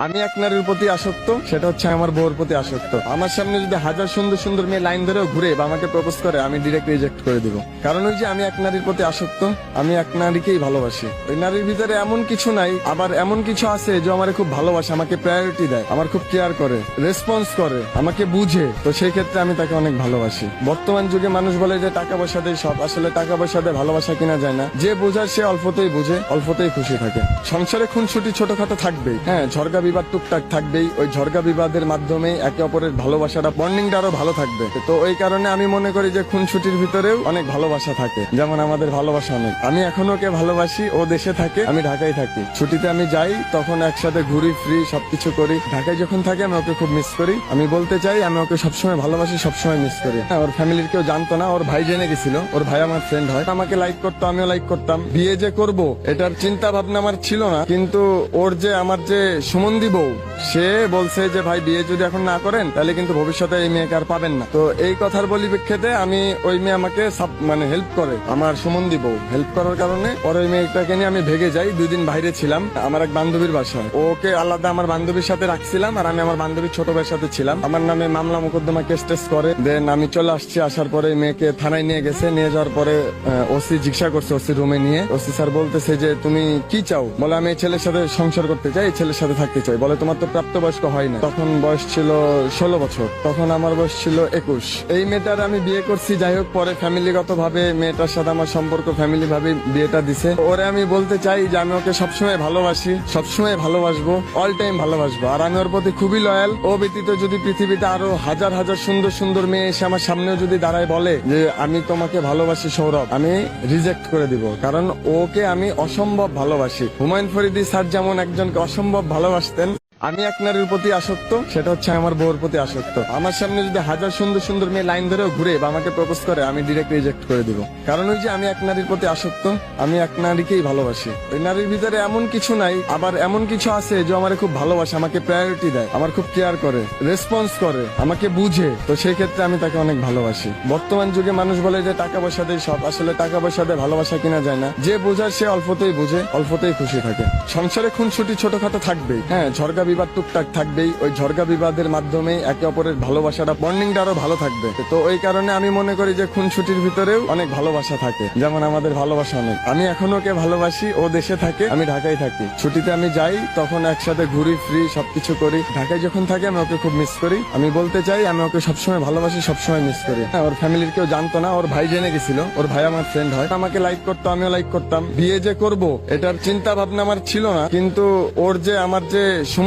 আমি এক নারীর প্রতি আসক্ত, সেটা হচ্ছে আমার বউর প্রতি আসক্ত। আমার সামনে যদি হাজার সুন্দর সুন্দর মেয়ে লাইন ধরেও ঘুরে বা আমাকে প্রপোজ করে, আমি ডিরেক্ট রিজেক্ট করে দিব। কারণ ওই যে আমি এক নারীর প্রতি আসক্ত, আমি এক নারীকেই ভালোবাসি। ওই নারীর ভিতরে এমন কিছু নাই, আবার এমন কিছু আছে যে আমার খুব ভালোবাসে, আমাকে প্রায়োরিটি দেয়, আমার খুব কেয়ার করে, রেসপন্স করে, আমাকে বুঝে। তো সেই ক্ষেত্রে আমি তাকে অনেক ভালোবাসি। বর্তমান যুগে মানুষ বলে যে টাকা পয়সা দিয়ে সব, আসলে টাকা পয়সা দিয়ে ভালোবাসা কিনা যায় না। যে বোঝার সে অল্পতেই বুঝে, অল্পতেই খুশি থাকে। সংসারে খুনসুটি ছোটখাটো থাকবেই, হ্যাঁ, ঝগড়া বিবাদ টুকটাক থাকবেই। ওই ঝগড়া বিবাদের মাধ্যমে একে অপরের ভালোবাসাটা, বন্ডিংটা আরো ভালো থাকবে। তো ওই কারণে আমি মনে করি যে খুনসুটির ভিতরেও অনেক ভালোবাসা থাকে, যেমন আমাদের ভালোবাসা অনেক। আমি এখনো ওকে ভালোবাসি, ও দেশে থাকে, আমি ঢাকায় থাকি। ছুটিতে আমি যাই, তখন একসাথে ঘুরি, ফ্রি সবকিছু করি। ঢাকায় যখন থাকি আমি ওকে খুব মিস করি। আমি বলতে চাই আমি ওকে সবসময় ভালোবাসি, সবসময় মিস করি। হ্যাঁ, ওর ফ্যামিলির কেউ জানতো না, ওর ভাই জেনে গেছিল। ওর ভাই আমার ফ্রেন্ড হয়, আমাকে লাইক করতো, আমিও লাইক করতাম। বিয়ে যে করব এটার চিন্তা ভাবনা আমার ছিল না, কিন্তু ওর যে আমার যে সুমন্দি বউ, সে বলছে যে ভাই বিয়ে যদি এখন না করেন তাহলে কিন্তু ভবিষ্যতে এই মেয়েকে আর পাবেন না। তো এই কথার পরিপ্রেক্ষিতে আমি, ওই মেয়ে আমাকে মানে হেল্প করে, আমার সুমন্দি বউ হেল্প করার কারণে ওর ওই মেয়েটাকে নিয়ে আমি ভেগে যাই। 2 দিন বাইরে ছিলাম আমার এক বান্ধবীর বাসায়। ওকে আলাদা আমার বান্ধবীর সাথে রাখছিলাম, আর আমি আমার বান্ধবীর ছোট ভাইয়ের সাথে ছিলাম। আমার নামে মামলা মোকদ্দমা কেস টেস করে দেন আমি চলে আসছি। আসার পরে মেয়েকে থানায় নিয়ে গেছে। নিয়ে যাওয়ার পরে ওসি জিজ্ঞাসা করছে, ওসি রুমে নিয়ে ওসি স্যার বলতেছে যে তুমি কি চাও? বলে আমি এই ছেলের সাথে সংসার করতে চাই, এই ছেলের সাথে থাকতে চাই। বলে তোমার তো প্রাপ্তবয়স্ক হয় না। তখন বয়স ছিল 16 বছর, তখন আমার বয়স ছিল 21। এই মেয়েটার আমি বিয়ে করছি। যাই হোক, পরে ফ্যামিলিগত ভাবে মেয়েটার সাথে আমার সম্পর্ক, ফ্যামিলি ভাবে বিয়েটা দিছে। ওরে আমি বলতে চাই যে আমি ওকে সবসময় ভালোবাসি, সবসময় ভালোবাসবো, অল টাইম ভালোবাসবো। আর আমি ওর প্রতি খুবই লয়াল। ও ব্যতীত যদি পৃথিবীতে আরো হাজার হাজার সুন্দর সুন্দর মেয়ে এসে আমার সামনেও যদি দাঁড়ায় বলে যে আমি তোমাকে ভালোবাসি সৌরভ, আমি রিজেক্ট করে দিব। কারণ ওকে আমি অসম্ভব ভালোবাসি। হুমায়ুন ফরিদি স্যার যেমন একজনকে অসম্ভব ভালোবাসতেন, আমি এক নারীর প্রতি আসক্ত, সেটা হচ্ছে আমার বউর প্রতি আসক্ত। আমার সামনে যদি হাজার সুন্দর সুন্দর মেয়ে লাইন ধরেও ঘুরে বা আমাকে প্রপোজ করে, আমি ডিরেক্ট রিজেক্ট করে দিব। কারণ ওই যে আমি এক নারীর প্রতি আসক্ত, আমি এক নারীকেই ভালোবাসি। ওই নারীর ভিতরে এমন কিছু নাই, আবার এমন কিছু আছে যে আমার খুব ভালোবাসে, আমাকে প্রায়োরিটি দেয়, আমার খুব কেয়ার করে, রেসপন্স করে, আমাকে বুঝে। তো সেই ক্ষেত্রে আমি তাকে অনেক ভালোবাসি। বর্তমান যুগে মানুষ বলে যে টাকা পয়সা দিয়ে সব, আসলে টাকা পয়সা দিয়ে ভালোবাসা কিনা যায় না। যে বোঝার সে অল্পতেই বুঝে, অল্পতেই খুশি থাকে। সংসারে খুনসুটি ছোটখাটো থাকবেই, হ্যাঁ, ঝগড়া বিবাদ টুকটাক থাকবেই। ওই ঝগড়া বিবাদের মাধ্যমে একে অপরের ভালোবাসাটা, বন্ডিংটা আরো ভালো থাকবে। তো ওই কারণে আমি মনে করি যে খুনসুটির ভিতরেও অনেক ভালোবাসা থাকে, যেমন আমাদের ভালোবাসা অনেক। আমি এখনো ওকে ভালোবাসি, ও দেশে থাকে, আমি ঢাকায় থাকি। ছুটিতে আমি যাই, তখন একসাথে ঘুরি, ফ্রি সবকিছু করি। ঢাকায় যখন থাকি আমি ওকে খুব মিস করি। আমি বলতে চাই আমি ওকে সবসময় ভালোবাসি, সবসময় মিস করি। হ্যাঁ, ওর ফ্যামিলির কেউ জানতো না, ওর ভাই জেনে গেছিল। ওর ভাই আমার ফ্রেন্ড হয়, আমাকে লাইক করতো, আমিও লাইক করতাম। বিয়ে যে করব এটার চিন্তা ভাবনা আমার ছিল না, কিন্তু ওর যে আমার যে সুমন